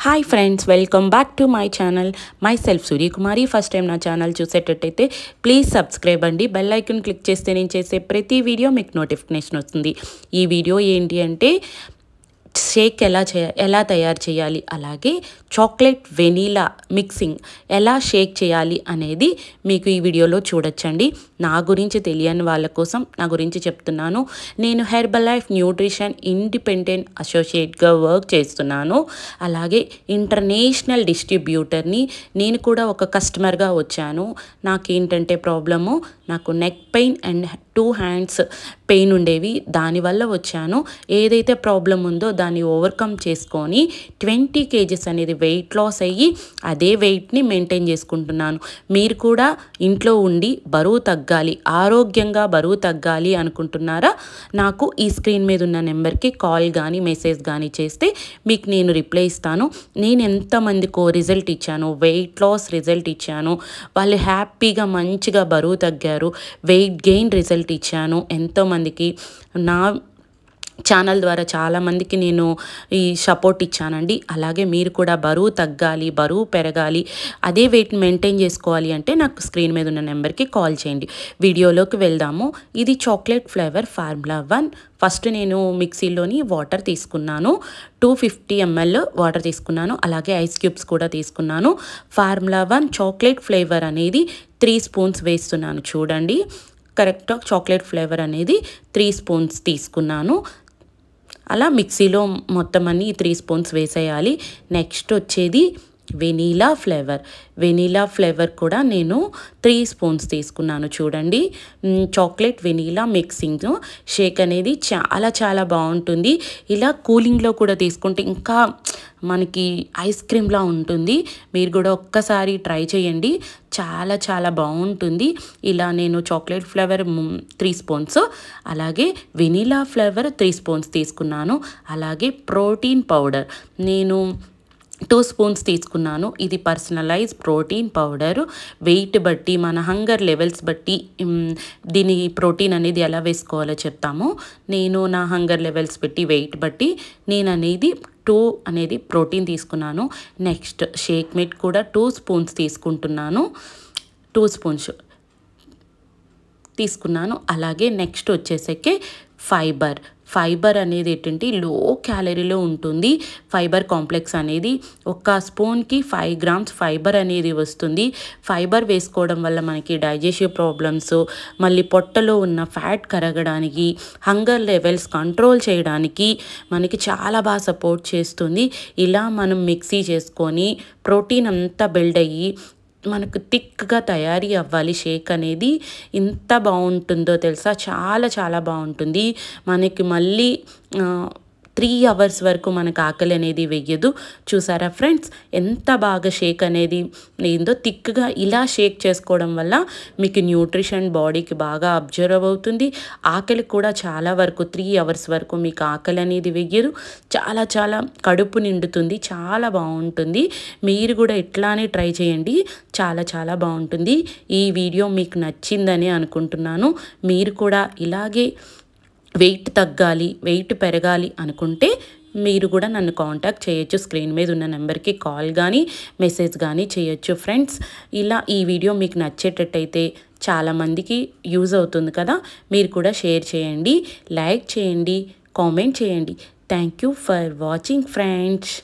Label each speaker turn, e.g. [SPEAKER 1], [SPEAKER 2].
[SPEAKER 1] Hi friends, welcome back to my channel. My self Suryakumari. First time నా channel చూసేటట్టయితే please subscribe అండి. Bell icon click చేస్తే నేను చేసే ప్రతి వీడియో మీకు నోటిఫికేషన్ వస్తుంది. ఈ వీడియో ఏంటి అంటే షేక్ ఎలా తయారు చేయాలి, అలాగే చాక్లెట్ వెనీలా మిక్సింగ్ ఎలా షేక్ చేయాలి అనేది మీకు ఈ వీడియోలో చూడొచ్చండి. నా గురించి తెలియని వాళ్ళ కోసం నా గురించి చెప్తున్నాను. నేను హెర్బల్ లైఫ్ న్యూట్రిషన్ ఇండిపెండెంట్ అసోసియేట్గా వర్క్ చేస్తున్నాను. అలాగే ఇంటర్నేషనల్ డిస్ట్రిబ్యూటర్ని. నేను కూడా ఒక కస్టమర్గా వచ్చాను. నాకేంటంటే ప్రాబ్లము, నాకు neck pain and 2 hands pain ఉండేవి. దానివల్ల వచ్చాను. ఏదైతే ప్రాబ్లం ఉందో దాన్ని ఓవర్కమ్ చేసుకొని 20 kgs అనేది వెయిట్ లాస్ అయ్యి అదే వెయిట్ని మెయింటైన్ చేసుకుంటున్నాను. మీరు కూడా ఇంట్లో ఉండి బరువు తగ్గాలి, ఆరోగ్యంగా బరువు తగ్గాలి అనుకుంటున్నారా? నాకు ఈ స్క్రీన్ మీద ఉన్న నెంబర్కి కాల్ కానీ మెసేజ్ కానీ చేస్తే మీకు నేను రిప్లై ఇస్తాను. నేను ఎంతమందికో రిజల్ట్ ఇచ్చాను, వెయిట్ లాస్ రిజల్ట్ ఇచ్చాను. వాళ్ళు హ్యాపీగా మంచిగా బరువు తగ్గారు. వెయిట్ గెయిన్ రిజల్ట్ ఇచ్చాను ఎంతోమందికి. నా ఛానల్ ద్వారా చాలామందికి నేను ఈ సపోర్ట్ ఇచ్చానండి. అలాగే మీరు కూడా బరువు తగ్గాలి, బరువు పెరగాలి, అదే వెయిట్ మెయింటైన్ చేసుకోవాలి అంటే నాకు స్క్రీన్ మీద ఉన్న నెంబర్కి కాల్ చేయండి. వీడియోలోకి వెళ్దాము. ఇది చాక్లెట్ ఫ్లేవర్ ఫార్ములా 1. ఫస్ట్ నేను మిక్సీలోని వాటర్ తీసుకున్నాను. 250 ml వాటర్ తీసుకున్నాను. అలాగే ఐస్ క్యూబ్స్ కూడా తీసుకున్నాను. ఫార్ములా 1 చాక్లెట్ ఫ్లేవర్ అనేది 3 స్పూన్స్ వేస్తున్నాను. చూడండి, కరెక్ట్గా చాక్లెట్ ఫ్లేవర్ అనేది 3 స్పూన్స్ తీసుకున్నాను. అలా మిక్సీలో మొత్తం అన్ని 3 స్పూన్స్ వేసేయాలి. నెక్స్ట్ వచ్చేది వెనీలా ఫ్లేవర్ కూడా నేను 3 స్పూన్స్ తీసుకున్నాను. చూడండి, చాక్లెట్ వెనీలా మిక్సింగ్ షేక్ అనేది చాలా బాగుంటుంది. ఇలా కూలింగ్లో కూడా తీసుకుంటే ఇంకా మనకి ఐస్ క్రీమ్లా ఉంటుంది. మీరు కూడా ఒక్కసారి ట్రై చేయండి, చాలా బాగుంటుంది. ఇలా నేను చాక్లెట్ ఫ్లేవర్ 3 స్పూన్స్, అలాగే వెనీలా ఫ్లేవర్ 3 స్పూన్స్ తీసుకున్నాను. అలాగే ప్రోటీన్ పౌడర్ నేను 2 స్పూన్స్ తీసుకున్నాను. ఇది పర్సనలైజ్ ప్రోటీన్ పౌడర్. వెయిట్ బట్టి, మన హంగర్ లెవెల్స్ బట్టి దీని ప్రోటీన్ అనేది ఎలా వేసుకోవాలో చెప్తాము. నేను నా హంగర్ లెవెల్స్ బట్టి, వెయిట్ బట్టి నేను అనేది 2 అనేది ప్రోటీన్ తీసుకున్నాను. నెక్స్ట్ షేక్ మేట్ కూడా 2 స్పూన్స్ తీసుకుంటున్నాను. 2 స్పూన్స్ తీసుకున్నాను. అలాగే నెక్స్ట్ వచ్చేసరికి ఫైబర్ అనేది ఏంటంటే లో క్యాలరీలో ఉంటుంది. ఫైబర్ కాంప్లెక్స్ అనేది ఒక స్పూన్కి 5 grams ఫైబర్ అనేది వస్తుంది. ఫైబర్ వేసుకోవడం వల్ల మనకి డైజెషన్ ప్రాబ్లమ్స్, మళ్ళీ పొట్టలో ఉన్న ఫ్యాట్ కరగడానికి, హంగర్ లెవెల్స్ కంట్రోల్ చేయడానికి మనకి చాలా బాగా సపోర్ట్ చేస్తుంది. ఇలా మనం మిక్సీ చేసుకొని ప్రోటీన్ అంతా బిల్డ్ అయ్యి మనకు థిక్గా తయారీ అవ్వాలి. షేక్ అనేది ఎంత బాగుంటుందో తెలుసా, చాలా బాగుంటుంది. మనకి మళ్ళీ 3 hours వరకు మనకు ఆకలి అనేది వెయ్యదు. చూసారా ఫ్రెండ్స్, ఎంత బాగా షేక్ అనేది ఏందో థిక్గా. ఇలా షేక్ చేసుకోవడం వల్ల మీకు న్యూట్రిషన్ బాడీకి బాగా అబ్జర్వ్ అవుతుంది. ఆకలి కూడా చాలా వరకు 3 hours వరకు మీకు ఆకలి అనేది వెయ్యదు. చాలా కడుపు నిండుతుంది. చాలా బాగుంటుంది. మీరు కూడా ఇట్లానే ట్రై చేయండి. చాలా బాగుంటుంది. ఈ వీడియో మీకు నచ్చిందని అనుకుంటున్నాను. మీరు కూడా ఇలాగే వెయిట్ తగ్గాలి, వెయిట్ పెరగాలి అనుకుంటే మీరు కూడా నన్ను కాంటాక్ట్ చేయొచ్చు. స్క్రీన్ మీద ఉన్న నెంబర్కి కాల్ కానీ మెసేజ్ కానీ చేయొచ్చు ఫ్రెండ్స్. ఇలా ఈ వీడియో మీకు నచ్చేటట్టయితే చాలామందికి యూజ్ అవుతుంది కదా, మీరు కూడా షేర్ చేయండి, లైక్ చేయండి, కామెంట్ చేయండి. Thank you for watching friends.